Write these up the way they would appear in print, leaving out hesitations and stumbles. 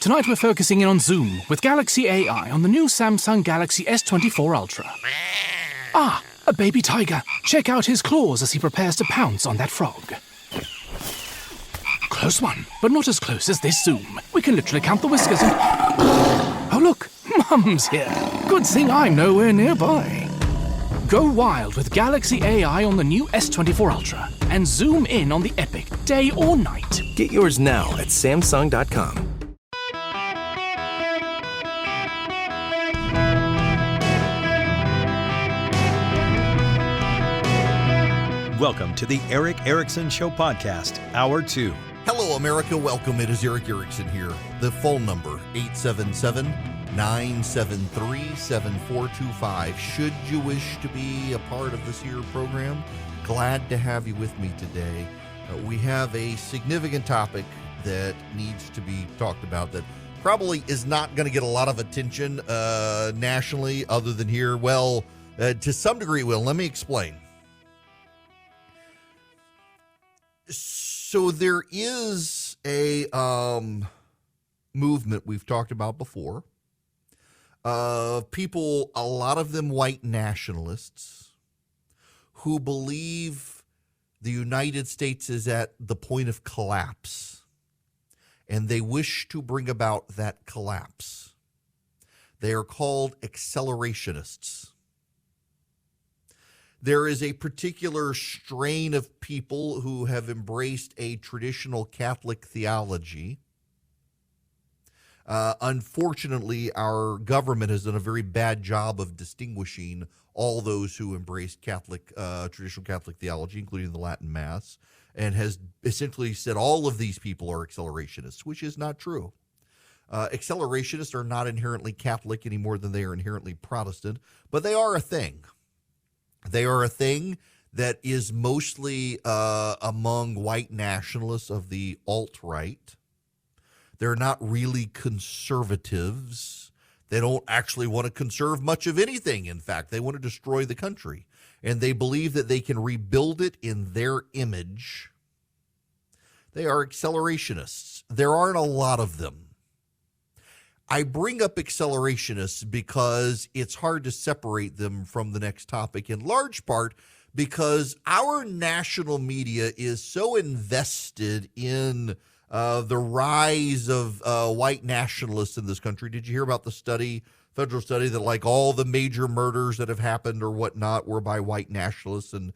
Tonight we're focusing in on Zoom with Galaxy AI on the new Samsung Galaxy S24 Ultra. Ah, a baby tiger. Check out his claws as he prepares to pounce on that frog. Close one, but not as close as this Zoom. We can literally count the whiskers and... Oh look, Mum's here. Good thing I'm nowhere nearby. Go wild with Galaxy AI on the new S24 Ultra and zoom in on the epic day or night. Get yours now at Samsung.com. Welcome to the Eric Erickson Show Podcast, Hour 2. Hello, America. Welcome. It is Eric Erickson here. The phone number, 877-973-7425. Should you wish to be a part of this here program, glad to have you with me today. We have a significant topic that needs to be talked about that probably is not going to get a lot of attention nationally other than here. Well, to some degree it will. Let me explain. So there is a movement we've talked about before of people, a lot of them white nationalists, who believe the United States is at the point of collapse, and they wish to bring about that collapse. They are called accelerationists. There is a particular strain of people who have embraced a traditional Catholic theology. Unfortunately, our government has done a very bad job of distinguishing all those who embrace traditional Catholic theology, including the Latin Mass, and has essentially said all of these people are accelerationists, which is not true. Accelerationists are not inherently Catholic any more than they are inherently Protestant, but they are a thing. They are a thing that is mostly among white nationalists of the alt-right. They're not really conservatives. They don't actually want to conserve much of anything. In fact, they want to destroy the country. And they believe that they can rebuild it in their image. They are accelerationists. There aren't a lot of them. I bring up accelerationists because it's hard to separate them from the next topic, in large part because our national media is so invested in the rise of white nationalists in this country. Did you hear about the federal study, that like all the major murders that have happened or whatnot were by white nationalists, and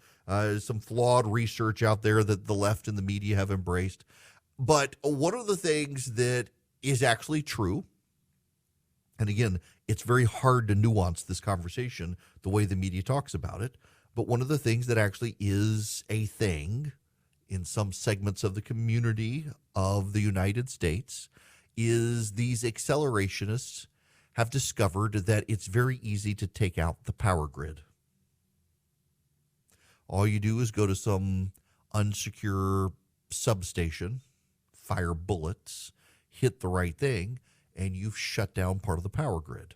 some flawed research out there that the left and the media have embraced? But one of the things that is actually true, and again, it's very hard to nuance this conversation the way the media talks about it, but one of the things that actually is a thing in some segments of the community of the United States is these accelerationists have discovered that it's very easy to take out the power grid. All you do is go to some unsecure substation, fire bullets, hit the right thing, and you've shut down part of the power grid.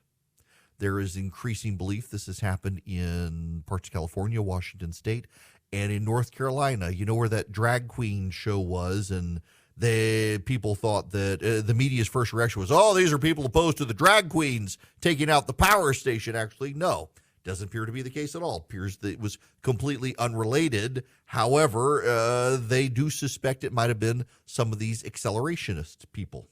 There is increasing belief this has happened in parts of California, Washington State, and in North Carolina. You know where that drag queen show was, and people thought that the media's first reaction was, oh, these are people opposed to the drag queens taking out the power station. Actually, no, doesn't appear to be the case at all. It appears that it was completely unrelated. However, they do suspect it might have been some of these accelerationist people.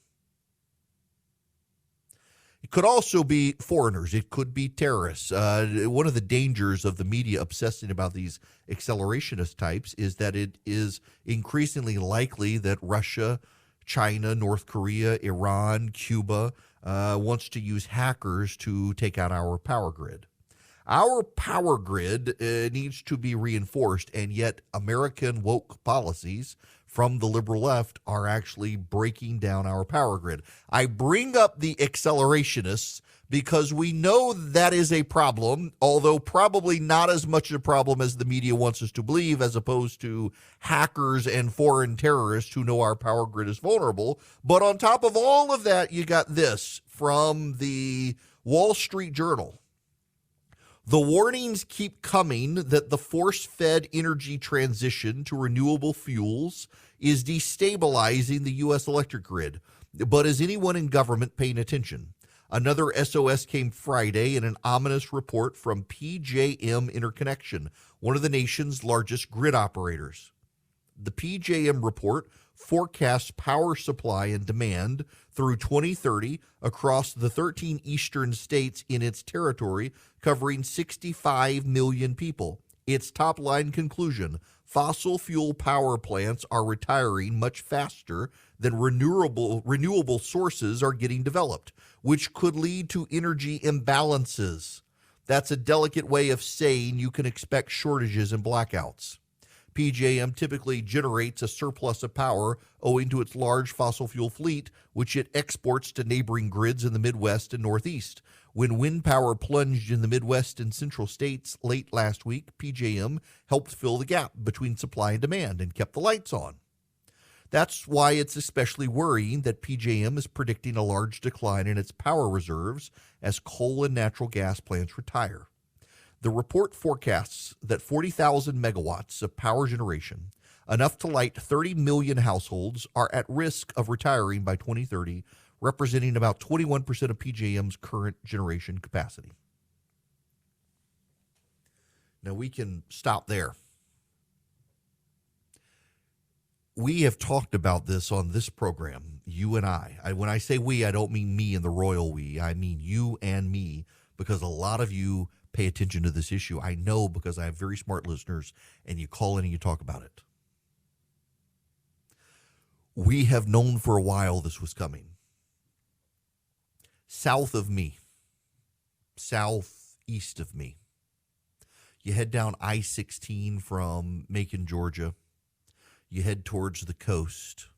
It could also be foreigners. It could be terrorists. One of the dangers of the media obsessing about these accelerationist types is that it is increasingly likely that Russia, China, North Korea, Iran, Cuba wants to use hackers to take out our power grid. Our power grid needs to be reinforced, and yet American woke policies from the liberal left are actually breaking down our power grid. I bring up the accelerationists because we know that is a problem, although probably not as much a problem as the media wants us to believe, as opposed to hackers and foreign terrorists who know our power grid is vulnerable. But on top of all of that, you got this from the Wall Street Journal. The warnings keep coming that the force-fed energy transition to renewable fuels is destabilizing the U.S. electric grid. But is anyone in government paying attention? Another SOS came Friday in an ominous report from PJM Interconnection, one of the nation's largest grid operators. The PJM report forecasts power supply and demand through 2030 across the 13 eastern states in its territory, covering 65 million people. Its top-line conclusion: fossil fuel power plants are retiring much faster than renewable sources are getting developed, which could lead to energy imbalances. That's a delicate way of saying you can expect shortages and blackouts. PJM typically generates a surplus of power owing to its large fossil fuel fleet, which it exports to neighboring grids in the Midwest and Northeast. When wind power plunged in the Midwest and central states late last week, PJM helped fill the gap between supply and demand and kept the lights on. That's why it's especially worrying that PJM is predicting a large decline in its power reserves as coal and natural gas plants retire. The report forecasts that 40,000 megawatts of power generation, enough to light 30 million households, are at risk of retiring by 2030, representing about 21% of PJM's current generation capacity. Now, we can stop there. We have talked about this on this program, you and I. When I say we, I don't mean me and the royal we. I mean you and me, because a lot of you pay attention to this issue. I know, because I have very smart listeners, and you call in and you talk about it. We have known for a while this was coming. South of me, southeast of me, you head down I-16 from Macon, Georgia. You head towards the coast.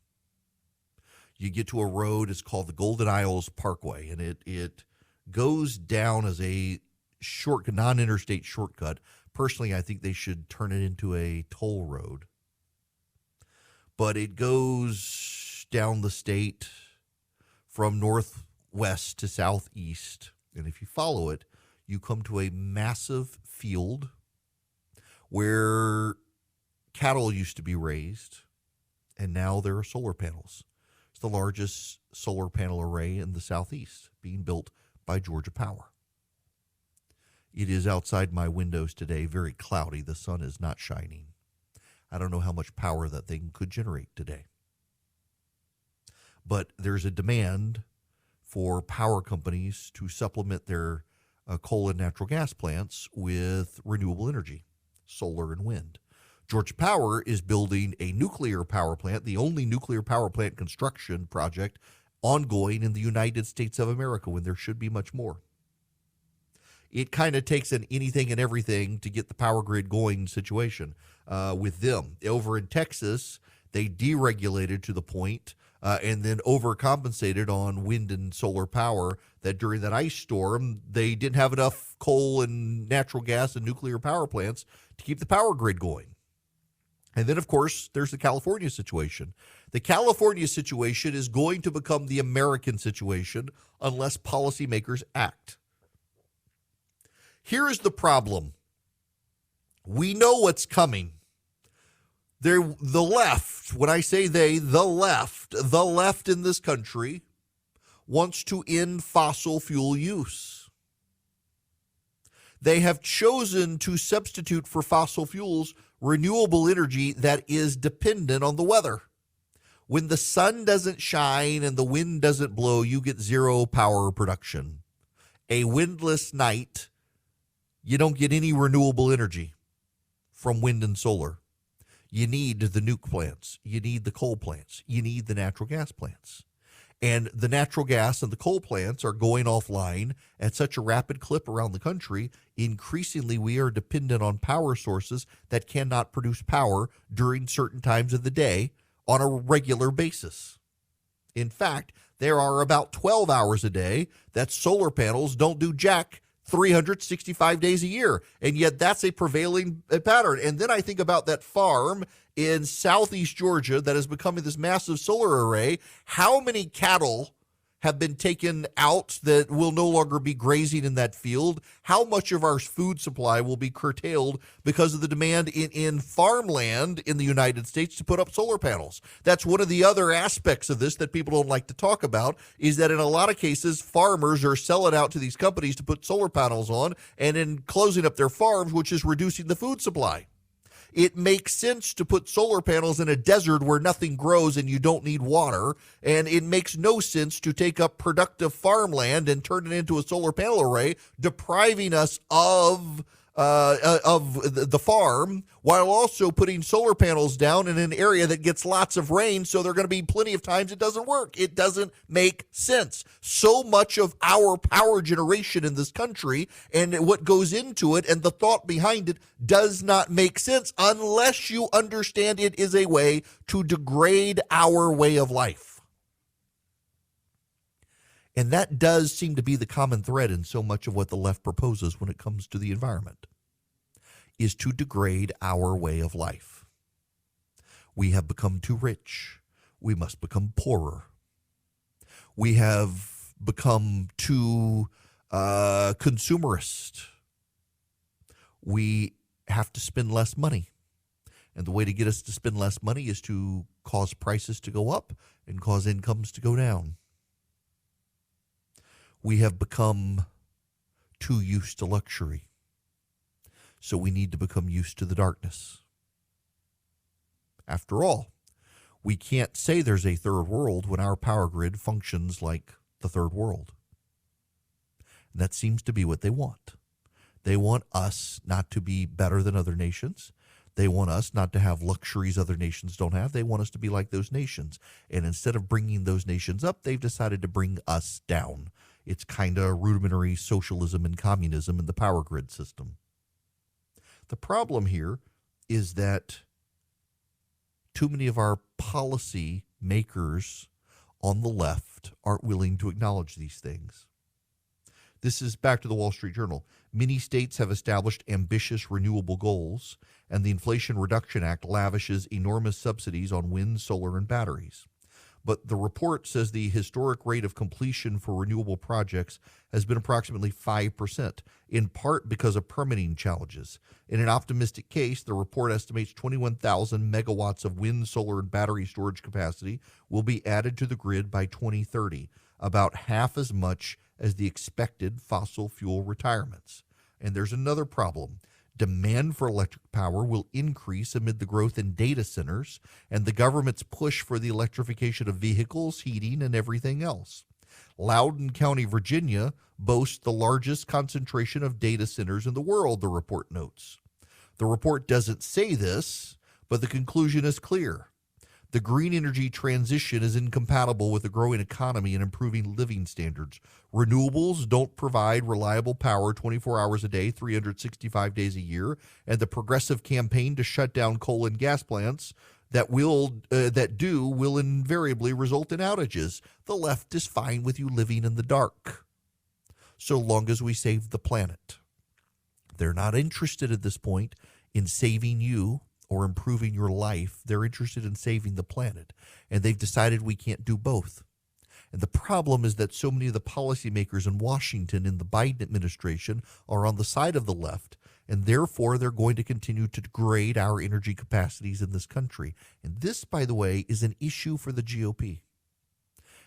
You get to a road, it's called the Golden Isles Parkway, and it goes down as a non-interstate shortcut. Personally, I think they should turn it into a toll road. But it goes down the state from northwest to southeast. And if you follow it, you come to a massive field where cattle used to be raised, and now there are solar panels. It's the largest solar panel array in the southeast, being built by Georgia Power. It is outside my windows today, very cloudy. The sun is not shining. I don't know how much power that thing could generate today. But there's a demand for power companies to supplement their coal and natural gas plants with renewable energy, solar and wind. Georgia Power is building a nuclear power plant, the only nuclear power plant construction project ongoing in the United States of America, when there should be much more. It kind of takes an anything and everything to get the power grid going situation with them. Over in Texas, they deregulated to the point and then overcompensated on wind and solar power that during that ice storm, they didn't have enough coal and natural gas and nuclear power plants to keep the power grid going. And then, of course, there's the California situation. The California situation is going to become the American situation unless policymakers act. Here is the problem. We know what's coming. The left, when I say they, the left in this country wants to end fossil fuel use. They have chosen to substitute for fossil fuels renewable energy that is dependent on the weather. When the sun doesn't shine and the wind doesn't blow, you get zero power production. A windless night, you don't get any renewable energy from wind and solar. You need the nuke plants. You need the coal plants. You need the natural gas plants. And the natural gas and the coal plants are going offline at such a rapid clip around the country. Increasingly, we are dependent on power sources that cannot produce power during certain times of the day on a regular basis. In fact, there are about 12 hours a day that solar panels don't do jack 365 days a year. And yet that's a prevailing pattern. And then I think about that farm in southeast Georgia that is becoming this massive solar array. How many cattle have been taken out that will no longer be grazing in that field? How much of our food supply will be curtailed because of the demand in farmland in the United States to put up solar panels? That's one of the other aspects of this that people don't like to talk about, is that in a lot of cases, farmers are selling out to these companies to put solar panels on and then closing up their farms, which is reducing the food supply. It makes sense to put solar panels in a desert where nothing grows and you don't need water, and it makes no sense to take up productive farmland and turn it into a solar panel array, depriving us of the farm, while also putting solar panels down in an area that gets lots of rain, so there are going to be plenty of times it doesn't work. It doesn't make sense. So much of our power generation in this country and what goes into it and the thought behind it does not make sense unless you understand it is a way to degrade our way of life. And that does seem to be the common thread in so much of what the left proposes when it comes to the environment, is to degrade our way of life. We have become too rich. We must become poorer. We have become too consumerist. We have to spend less money. And the way to get us to spend less money is to cause prices to go up and cause incomes to go down. We have become too used to luxury. So we need to become used to the darkness. After all, we can't say there's a third world when our power grid functions like the third world. And that seems to be what they want. They want us not to be better than other nations. They want us not to have luxuries other nations don't have. They want us to be like those nations. And instead of bringing those nations up, they've decided to bring us down. It's kind of rudimentary socialism and communism in the power grid system. The problem here is that too many of our policy makers on the left aren't willing to acknowledge these things. This is back to the Wall Street Journal. Many states have established ambitious renewable goals, and the Inflation Reduction Act lavishes enormous subsidies on wind, solar, and batteries. But the report says the historic rate of completion for renewable projects has been approximately 5%, in part because of permitting challenges. In an optimistic case, the report estimates 21,000 megawatts of wind, solar, and battery storage capacity will be added to the grid by 2030, about half as much as the expected fossil fuel retirements. And there's another problem. Demand for electric power will increase amid the growth in data centers and the government's push for the electrification of vehicles, heating, and everything else. Loudoun County, Virginia, boasts the largest concentration of data centers in the world, the report notes. The report doesn't say this, but the conclusion is clear. The green energy transition is incompatible with a growing economy and improving living standards. Renewables don't provide reliable power 24 hours a day, 365 days a year, and the progressive campaign to shut down coal and gas plants that will invariably result in outages. The left is fine with you living in the dark, so long as we save the planet. They're not interested at this point in saving you or improving your life. They're interested in saving the planet, and they've decided we can't do both. And the problem is that so many of the policymakers in Washington in the Biden administration are on the side of the left, and therefore they're going to continue to degrade our energy capacities in this country. And this, by the way, is an issue for the GOP.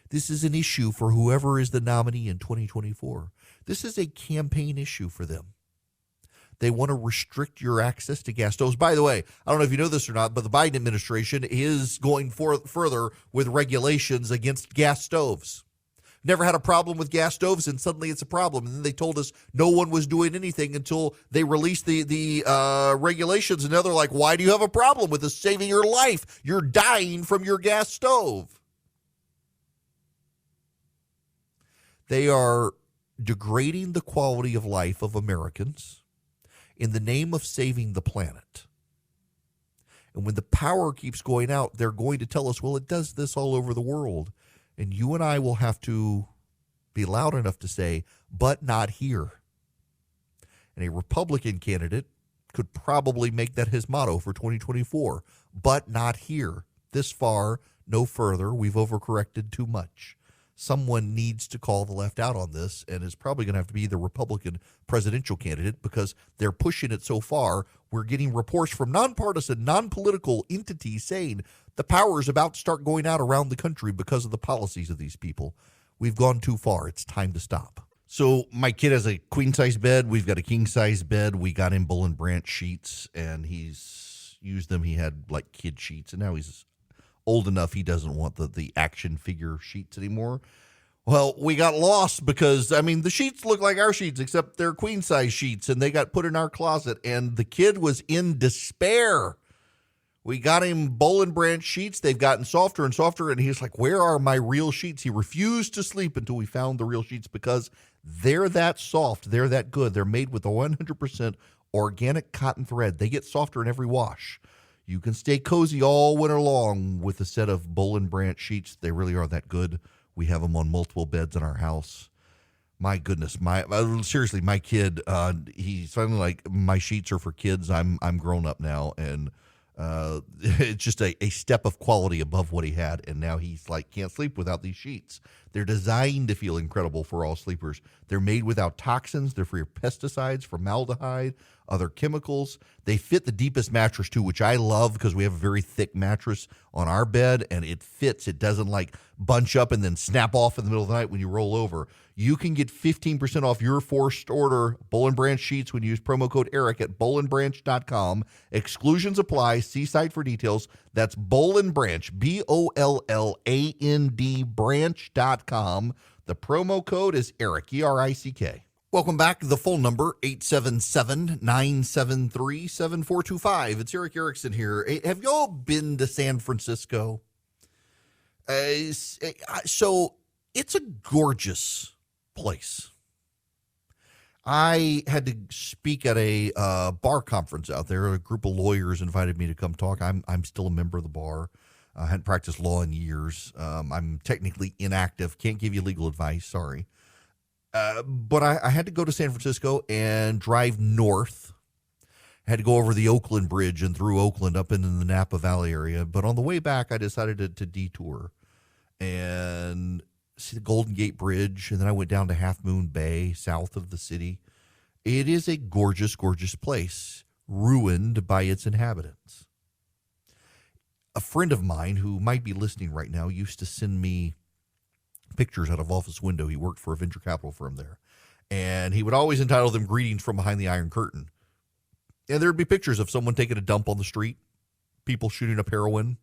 This is an issue for whoever is the nominee in 2024. This is a campaign issue for them. They want to restrict your access to gas stoves. By the way, I don't know if you know this or not, but the Biden administration is going further with regulations against gas stoves. Never had a problem with gas stoves, and suddenly it's a problem. And then they told us no one was doing anything until they released the regulations. And now they're like, why do you have a problem with this saving your life? You're dying from your gas stove. They are degrading the quality of life of Americans in the name of saving the planet. And when the power keeps going out, they're going to tell us, well, it does this all over the world. And you and I will have to be loud enough to say, but not here. And a Republican candidate could probably make that his motto for 2024, but not here. This far, no further. We've overcorrected too much. someone needs to call the left out on this, and it's probably going to have to be the Republican presidential candidate because they're pushing it so far. We're getting reports from nonpartisan, non-political entities saying the power is about to start going out around the country because of the policies of these people. We've gone too far. It's time to stop. So my kid has a queen-size bed. We've got a king-size bed. We got him Bull and Branch sheets, and he's used them. He had like kid sheets, and now he's old enough he doesn't want the action figure sheets anymore. Well, we got lost because, I mean, the sheets look like our sheets, except they're queen-size sheets, and they got put in our closet, and the kid was in despair. We got him Bull and Branch sheets. They've gotten softer and softer, and he's like, where are my real sheets? He refused to sleep until we found the real sheets because they're that soft. They're that good. They're made with a 100% organic cotton thread. They get softer in every wash. You can stay cozy all winter long with a set of Bull and Branch sheets. They really are that good. We have them on multiple beds in our house. My goodness, seriously, my kid, he's finally like, my sheets are for kids. I'm grown up now, and it's just a step of quality above what he had, and now he's like, can't sleep without these sheets. They're designed to feel incredible for all sleepers. They're made without toxins. They're free of pesticides, formaldehyde, other chemicals. They fit the deepest mattress too, which I love because we have a very thick mattress on our bed, and it fits. It doesn't like bunch up and then snap off in the middle of the night when you roll over. You can get 15% off your first order Bull and Branch sheets when you use promo code ERIC at bullandbranch.com. Exclusions apply. See site for details. That's Bull and Branch, BOLLAND branch.com. The promo code is ERIC, ERICK. Welcome back. The phone number, 877-973-7425. It's Eric Erickson here. Have y'all been to San Francisco? So it's a gorgeous place. I had to speak at a bar conference out there. A group of lawyers invited me to come talk. I'm still a member of the bar. I hadn't practiced law in years. I'm technically inactive. Can't give you legal advice. Sorry. But I had to go to San Francisco and drive north. I had to go over the Oakland Bridge and through Oakland up into the Napa Valley area. But on the way back, I decided to detour and see the Golden Gate Bridge. And then I went down to Half Moon Bay, south of the city. It is a gorgeous, gorgeous place, ruined by its inhabitants. A friend of mine who might be listening right now used to send me pictures out of office window. He worked for a venture capital firm there, and he would always entitle them Greetings from Behind the Iron Curtain. And there'd be pictures of someone taking a dump on the street, people shooting up heroin.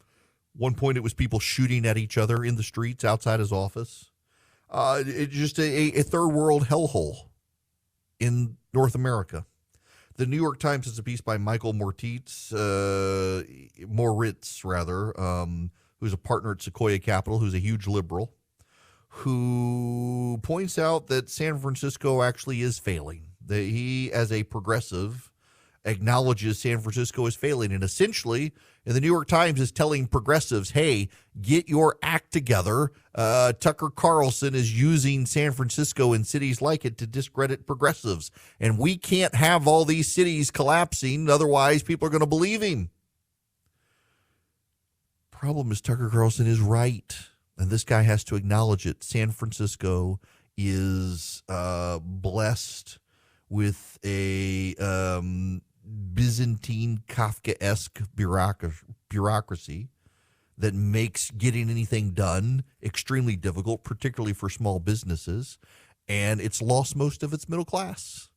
One point it was people shooting at each other in the streets outside his office. It's just a third world hellhole in North America. The New York Times has a piece by Michael Moritz, who's a partner at Sequoia Capital, who's a huge liberal, who points out that San Francisco actually is failing. That he, as a progressive, acknowledges San Francisco is failing. And essentially, and the New York Times is telling progressives, hey, get your act together. Tucker Carlson is using San Francisco and cities like it to discredit progressives. And we can't have all these cities collapsing. Otherwise, people are going to believe him. Problem is, Tucker Carlson is right. And this guy has to acknowledge it. San Francisco is blessed with a Byzantine Kafkaesque bureaucracy that makes getting anything done extremely difficult, particularly for small businesses. And it's lost most of its middle class.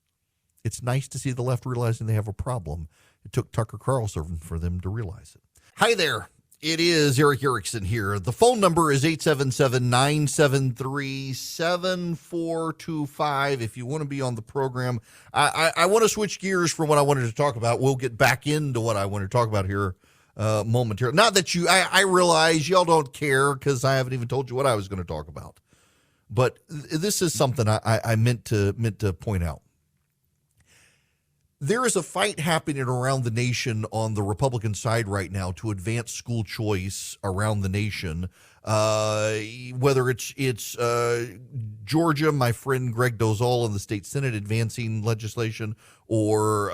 It's nice to see the left realizing they have a problem. It took Tucker Carlson for them to realize it. Hi there. It is Eric Erickson here. The phone number is 877-973-7425. If you want to be on the program, I want to switch gears from what I wanted to talk about. We'll get back into what I want to talk about here momentarily. Not that I realize y'all don't care because I haven't even told you what I was going to talk about. But this is something I meant to point out. There is a fight happening around the nation on the Republican side right now to advance school choice around the nation. Whether it's Georgia, my friend Greg Dozal in the state Senate advancing legislation, or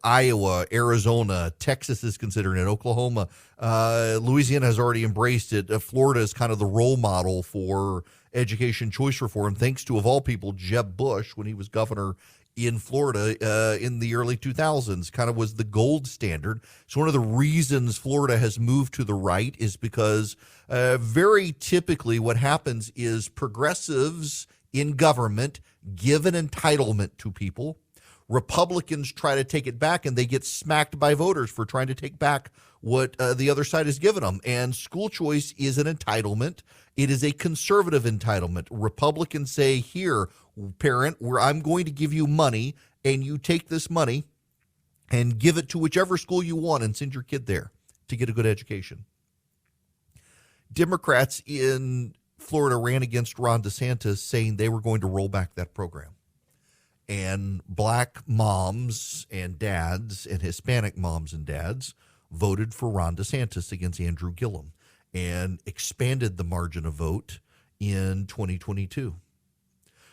Iowa, Arizona, Texas is considering it, Oklahoma, Louisiana has already embraced it. Florida is kind of the role model for education choice reform, thanks to, of all people, Jeb Bush when he was governor in Florida in the early 2000s, kind of was the gold standard. So one of the reasons Florida has moved to the right is because very typically what happens is progressives in government give an entitlement to people. Republicans try to take it back, and they get smacked by voters for trying to take back what the other side has given them. And school choice is an entitlement. It is a conservative entitlement. Republicans say, here, parent, where I'm going to give you money, and you take this money and give it to whichever school you want and send your kid there to get a good education. Democrats in Florida ran against Ron DeSantis saying they were going to roll back that program. And black moms and dads and Hispanic moms and dads voted for Ron DeSantis against Andrew Gillum and expanded the margin of vote in 2022.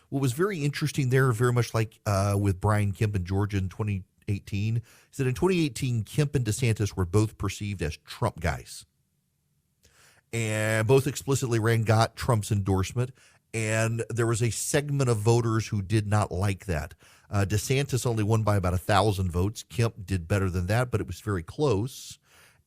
What was very interesting there, very much like with Brian Kemp in Georgia in 2018, is that in 2018, Kemp and DeSantis were both perceived as Trump guys. And both explicitly got Trump's endorsement. And there was a segment of voters who did not like that. DeSantis only won by about 1,000 votes. Kemp did better than that, but it was very close.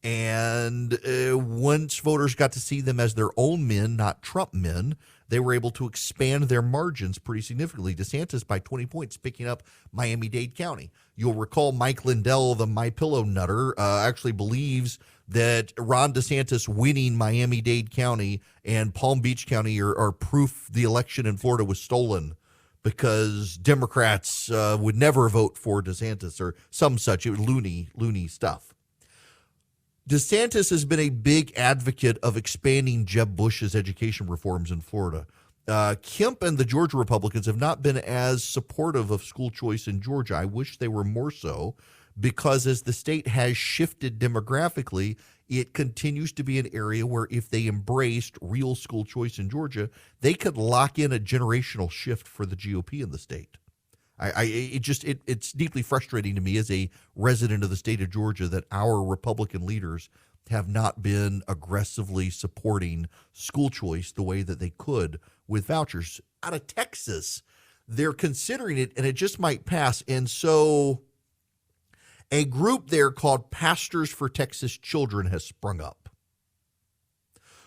And once voters got to see them as their own men, not Trump men, they were able to expand their margins pretty significantly. DeSantis by 20 points, picking up Miami-Dade County. You'll recall Mike Lindell, the MyPillow nutter, actually believes that Ron DeSantis winning Miami-Dade County and Palm Beach County are proof the election in Florida was stolen because Democrats would never vote for DeSantis or some such. It was loony stuff. DeSantis has been a big advocate of expanding Jeb Bush's education reforms in Florida. Kemp and the Georgia Republicans have not been as supportive of school choice in Georgia. I wish they were more so, because as the state has shifted demographically, it continues to be an area where if they embraced real school choice in Georgia, they could lock in a generational shift for the GOP in the state. It's deeply frustrating to me as a resident of the state of Georgia that our Republican leaders have not been aggressively supporting school choice the way that they could with vouchers. Out of Texas, they're considering it, and it just might pass. And so a group there called Pastors for Texas Children has sprung up.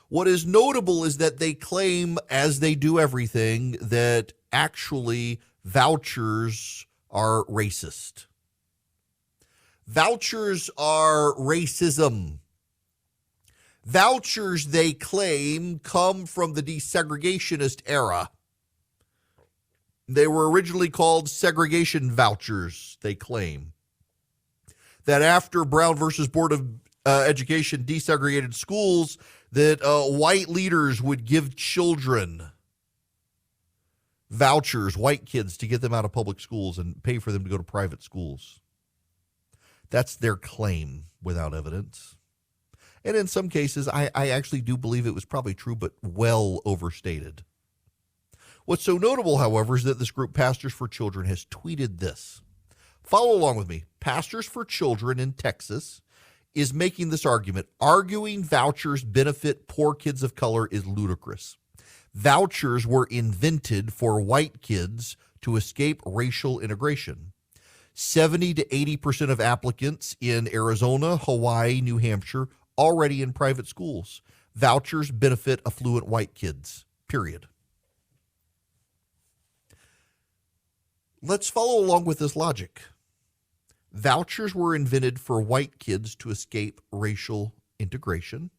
What is notable is that they claim, as they do everything, that actually vouchers are racist. Vouchers are racism. Vouchers, they claim, come from the desegregationist era. They were originally called segregation vouchers, they claim. That after Brown versus Board of Education desegregated schools, that white leaders would give children vouchers, white kids, to get them out of public schools and pay for them to go to private schools. That's their claim without evidence. And in some cases, I actually do believe it was probably true, but well overstated. What's so notable, however, is that this group, Pastors for Children, has tweeted this. Follow along with me. Pastors for Children in Texas is making this argument. Arguing vouchers benefit poor kids of color is ludicrous. Vouchers were invented for white kids to escape racial integration. 70 to 80% of applicants in Arizona, Hawaii, New Hampshire, already in private schools. Vouchers benefit affluent white kids, period. Let's follow along with this logic. Vouchers were invented for white kids to escape racial integration.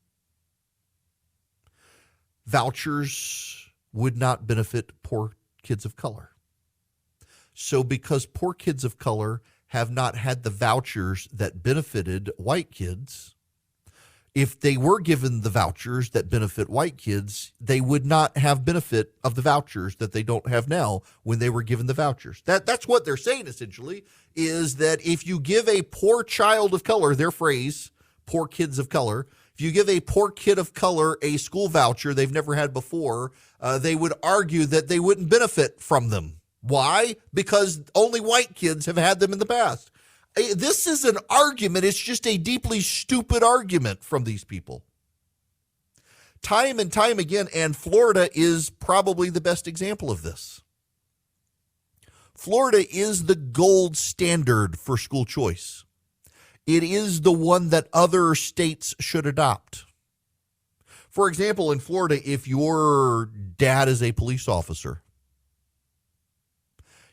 Vouchers would not benefit poor kids of color. So because poor kids of color have not had the vouchers that benefited white kids, if they were given the vouchers that benefit white kids, they would not have benefit of the vouchers that they don't have now when they were given the vouchers. That's what they're saying, essentially, is that if you give a poor child of color, their phrase, poor kids of color, if you give a poor kid of color a school voucher they've never had before, they would argue that they wouldn't benefit from them. Why? Because only white kids have had them in the past. This is an argument. It's just a deeply stupid argument from these people. Time and time again, and Florida is probably the best example of this. Florida is the gold standard for school choice. It is the one that other states should adopt. For example, in Florida, if your dad is a police officer,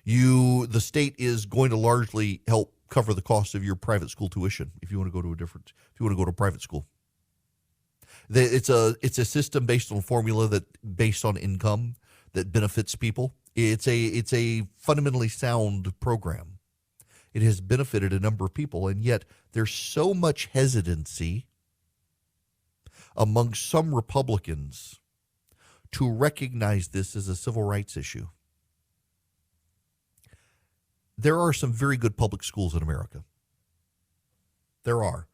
the state is going to largely help cover the cost of your private school tuition if you want to go to a private school. It's a system based on a formula based on income that benefits people. It's a fundamentally sound program. It has benefited a number of people, and yet there's so much hesitancy among some Republicans to recognize this as a civil rights issue. There are some very good public schools in America. There are.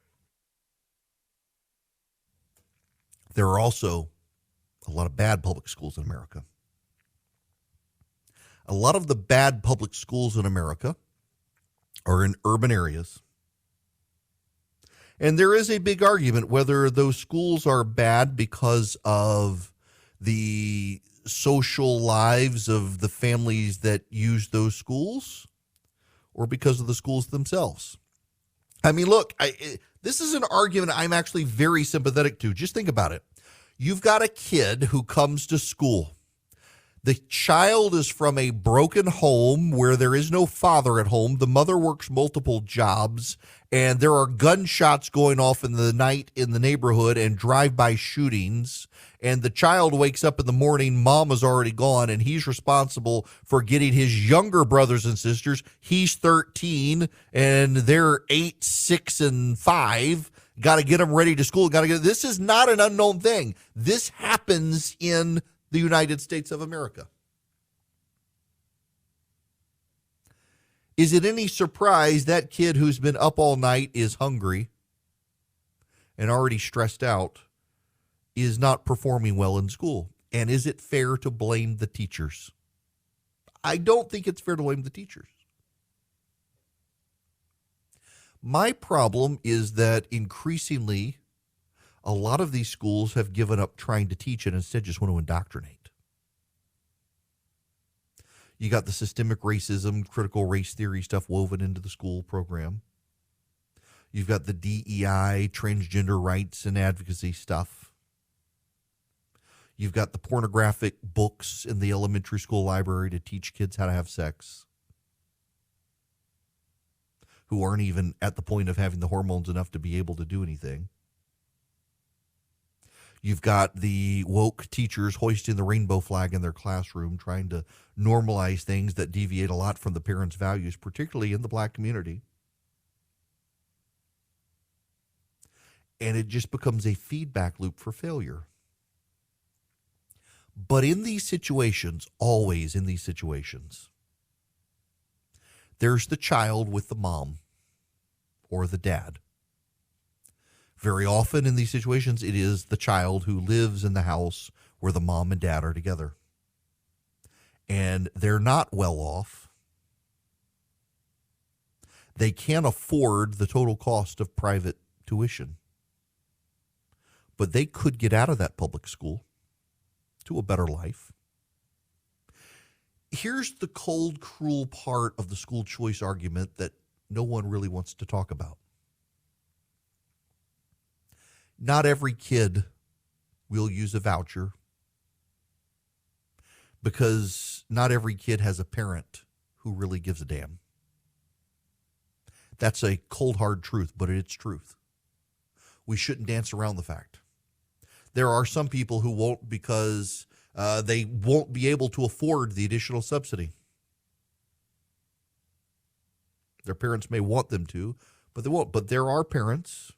There are also a lot of bad public schools in America. A lot of the bad public schools in America are in urban areas. And there is a big argument whether those schools are bad because of the social lives of the families that use those schools or because of the schools themselves. I mean, look, this is an argument I'm actually very sympathetic to. Just think about it. You've got a kid who comes to school. The child is from a broken home where there is no father at home. The mother works multiple jobs, and there are gunshots going off in the night in the neighborhood and drive-by shootings. And the child wakes up in the morning, mom is already gone, and he's responsible for getting his younger brothers and sisters. He's 13, and they're 8, 6, and 5. Got to get them ready to school. This is not an unknown thing. This happens in the United States of America. Is it any surprise that kid who's been up all night is hungry and already stressed out is not performing well in school? And is it fair to blame the teachers? I don't think it's fair to blame the teachers. My problem is that increasingly a lot of these schools have given up trying to teach and instead just want to indoctrinate. You got the systemic racism, critical race theory stuff woven into the school program. You've got the DEI, transgender rights and advocacy stuff. You've got the pornographic books in the elementary school library to teach kids how to have sex, who aren't even at the point of having the hormones enough to be able to do anything. You've got the woke teachers hoisting the rainbow flag in their classroom, trying to normalize things that deviate a lot from the parents' values, particularly in the black community. And it just becomes a feedback loop for failure. But in these situations, always in these situations, there's the child with the mom or the dad. Very often in these situations, it is the child who lives in the house where the mom and dad are together. And they're not well off. They can't afford the total cost of private tuition. But they could get out of that public school to a better life. Here's the cold, cruel part of the school choice argument that no one really wants to talk about. Not every kid will use a voucher because not every kid has a parent who really gives a damn. That's a cold, hard truth, but it's truth. We shouldn't dance around the fact. There are some people who won't because they won't be able to afford the additional subsidy. Their parents may want them to, but they won't. But there are parents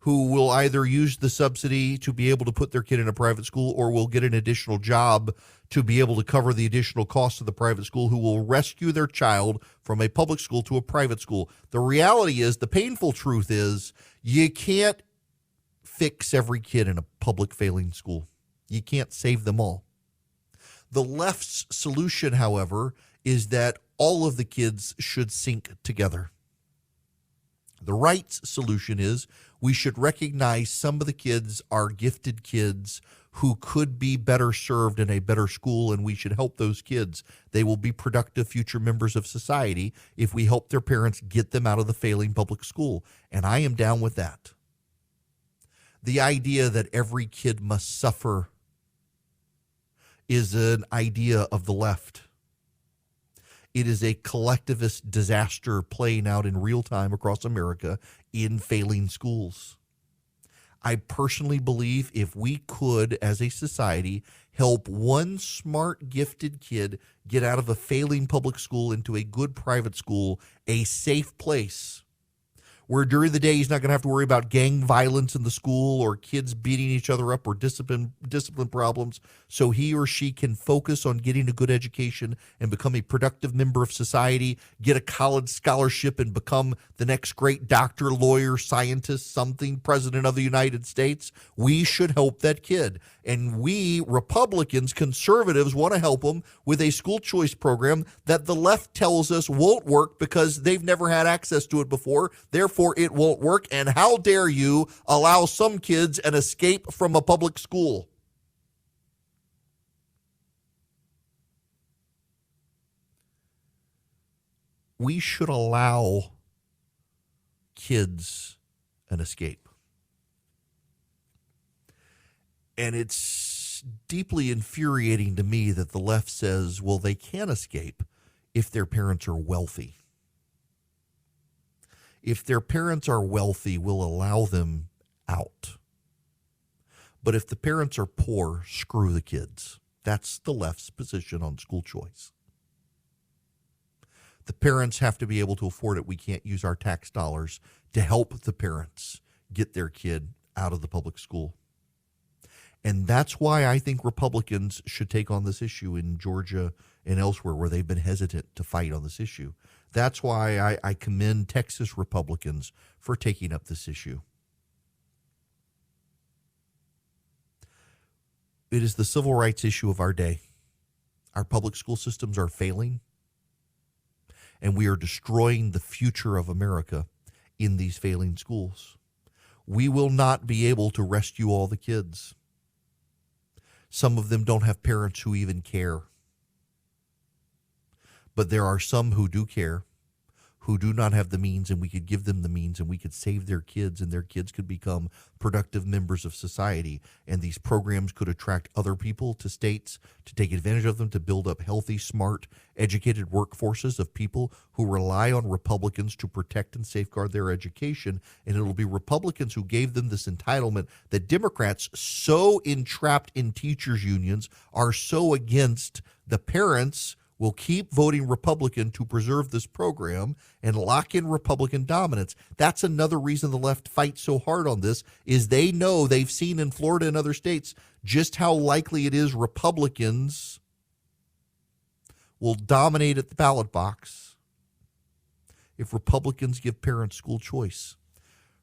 who will either use the subsidy to be able to put their kid in a private school or will get an additional job to be able to cover the additional cost of the private school, who will rescue their child from a public school to a private school. The reality is, the painful truth is, you can't fix every kid in a public failing school. You can't save them all. The left's solution, however, is that all of the kids should sink together. The right solution is we should recognize some of the kids are gifted kids who could be better served in a better school, and we should help those kids. They will be productive future members of society if we help their parents get them out of the failing public school, and I am down with that. The idea that every kid must suffer is an idea of the left. It is a collectivist disaster playing out in real time across America in failing schools. I personally believe if we could, as a society, help one smart, gifted kid get out of a failing public school into a good private school, a safe place, where during the day he's not going to have to worry about gang violence in the school or kids beating each other up or discipline problems, so he or she can focus on getting a good education and become a productive member of society, get a college scholarship and become the next great doctor, lawyer, scientist, something, president of the United States. We should help that kid. And we, Republicans, conservatives, want to help them with a school choice program that the left tells us won't work because they've never had access to it before. Therefore, it won't work. And how dare you allow some kids an escape from a public school? We should allow kids an escape. And it's deeply infuriating to me that the left says, well, they can escape if their parents are wealthy. If their parents are wealthy, we'll allow them out. But if the parents are poor, screw the kids. That's the left's position on school choice. The parents have to be able to afford it. We can't use our tax dollars to help the parents get their kid out of the public school. And that's why I think Republicans should take on this issue in Georgia and elsewhere where they've been hesitant to fight on this issue. That's why I commend Texas Republicans for taking up this issue. It is the civil rights issue of our day. Our public school systems are failing, and we are destroying the future of America in these failing schools. We will not be able to rescue all the kids. Some of them don't have parents who even care. But there are some who do care, who do not have the means, and we could give them the means, and we could save their kids, and their kids could become productive members of society. And these programs could attract other people to states to take advantage of them, to build up healthy, smart, educated workforces of people who rely on Republicans to protect and safeguard their education. And it'll be Republicans who gave them this entitlement that Democrats, so entrapped in teachers' unions, are so against the parents, will keep voting Republican to preserve this program and lock in Republican dominance. That's another reason the left fights so hard on this, is they know, they've seen in Florida and other states just how likely it is Republicans will dominate at the ballot box if Republicans give parents school choice.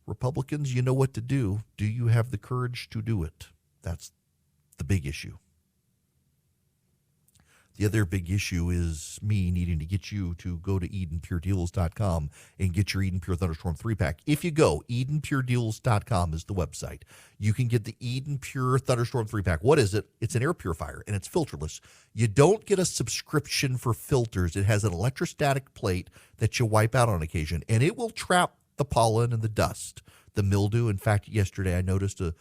Republicans, you know what to do. Do you have the courage to do it? That's the big issue. The other big issue is me needing to get you to go to EdenPureDeals.com and get your Eden Pure Thunderstorm 3-pack. If you go, EdenPureDeals.com is the website. You can get the Eden Pure Thunderstorm 3-pack. What is it? It's an air purifier, and it's filterless. You don't get a subscription for filters. It has an electrostatic plate that you wipe out on occasion, and it will trap the pollen and the dust, the mildew. In fact, yesterday I noticed a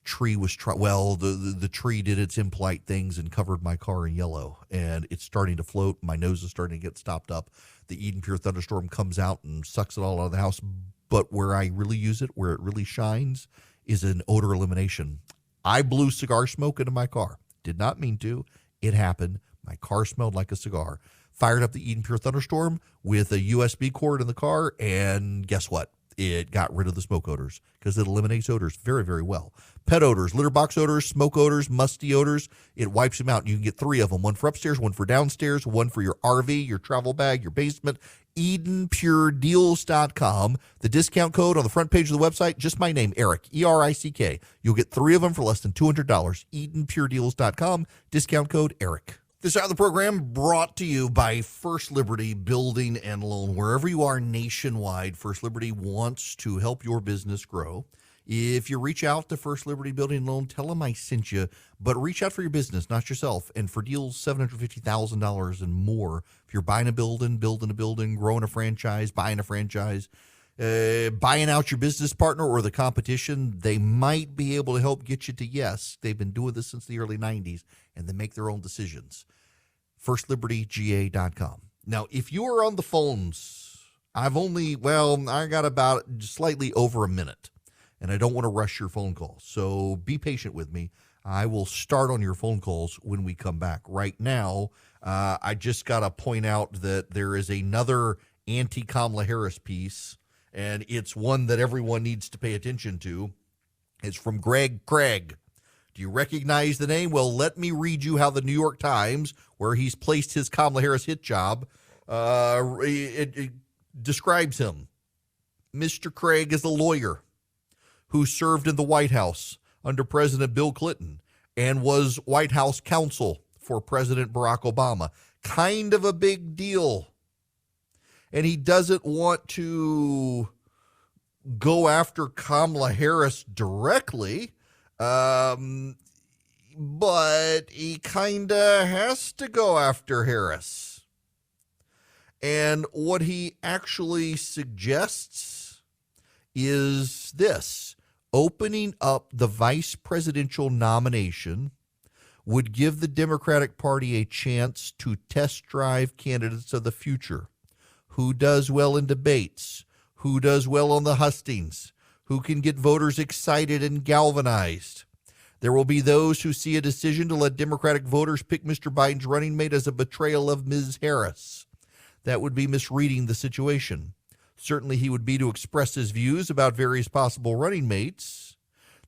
tree was the tree did its impolite things and covered my car in yellow, and it's starting to float. My nose is starting to get stopped up. The Eden Pure Thunderstorm comes out and sucks it all out of the house. But where I really use it, where it really shines, is in odor elimination. I blew cigar smoke into my car. Did not mean to. It happened. My car smelled like a cigar. Fired up the Eden Pure Thunderstorm with a USB cord in the car, and guess what? It got rid of the smoke odors because it eliminates odors very, very well. Pet odors, litter box odors, smoke odors, musty odors, it wipes them out. You can get 3 of them, one for upstairs, one for downstairs, one for your RV, your travel bag, your basement. EdenPureDeals.com. The discount code on the front page of the website, just my name, Eric, E-R-I-C-K. You'll get 3 of them for less than $200. EdenPureDeals.com, discount code Eric. This hour of the program brought to you by First Liberty Building and Loan. Wherever you are nationwide, First Liberty wants to help your business grow. If you reach out to First Liberty Building and Loan, tell them I sent you, but reach out for your business, not yourself. And for deals $750,000 and more, if you're buying a building, building a building, growing a franchise, buying a franchise, buying out your business partner or the competition, they might be able to help get you to yes. They've been doing this since the early 90s, and they make their own decisions. FirstLibertyGA.com. Now, if you are on the phones, I got about slightly over a minute, and I don't want to rush your phone calls. So be patient with me. I will start on your phone calls when we come back. Right now, I just got to point out that there is another anti-Kamala Harris piece, and it's one that everyone needs to pay attention to. It's from Greg Craig. Do you recognize the name? Well, let me read you how the New York Times, where he's placed his Kamala Harris hit job, it describes him. Mr. Craig is a lawyer who served in the White House under President Bill Clinton and was White House counsel for President Barack Obama. Kind of a big deal. And he doesn't want to go after Kamala Harris directly, but he kind of has to go after Harris. And what he actually suggests is this: opening up the vice presidential nomination would give the Democratic Party a chance to test drive candidates of the future. Who does well in debates? Who does well on the hustings? Who can get voters excited and galvanized? There will be those who see a decision to let Democratic voters pick Mr. Biden's running mate as a betrayal of Ms. Harris. That would be misreading the situation. Certainly he would be to express his views about various possible running mates.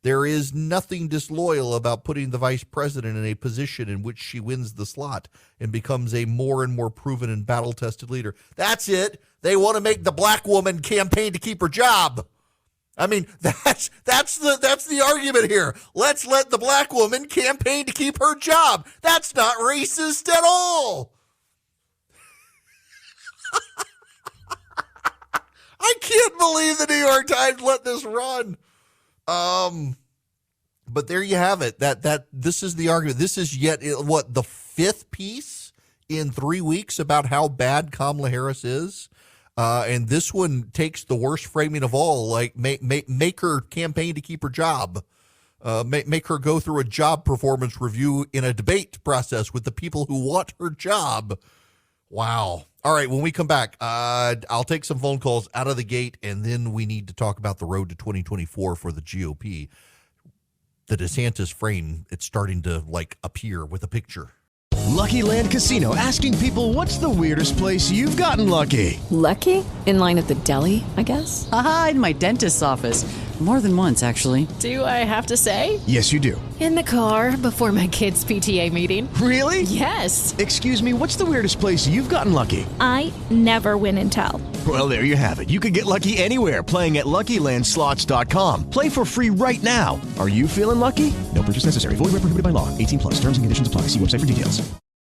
There is nothing disloyal about putting the vice president in a position in which she wins the slot and becomes a more and more proven and battle-tested leader. That's it. They want to make the black woman campaign to keep her job. I mean, that's the argument here. Let's let the black woman campaign to keep her job. That's not racist at all. I can't believe the New York Times let this run. But there you have it. This is the argument. This is yet the fifth piece in 3 weeks about how bad Kamala Harris is. And this one takes the worst framing of all, like make her campaign to keep her job. Make her go through a job performance review in a debate process with the people who want her job. Wow. All right, when we come back, I'll take some phone calls out of the gate, and then we need to talk about the road to 2024 for the GOP. The DeSantis frame, it's starting to appear with a picture. Lucky Land Casino, asking people, what's the weirdest place you've gotten lucky? Lucky? In line at the deli, I guess? Aha, in my dentist's office. More than once, actually. Do I have to say? Yes, you do. In the car before my kids' PTA meeting. Really? Yes. Excuse me, what's the weirdest place you've gotten lucky? I never win and tell. Well, there you have it. You can get lucky anywhere, playing at LuckyLandSlots.com. Play for free right now. Are you feeling lucky? No purchase necessary. Void where prohibited by law. 18+. Terms and conditions apply. See website for details.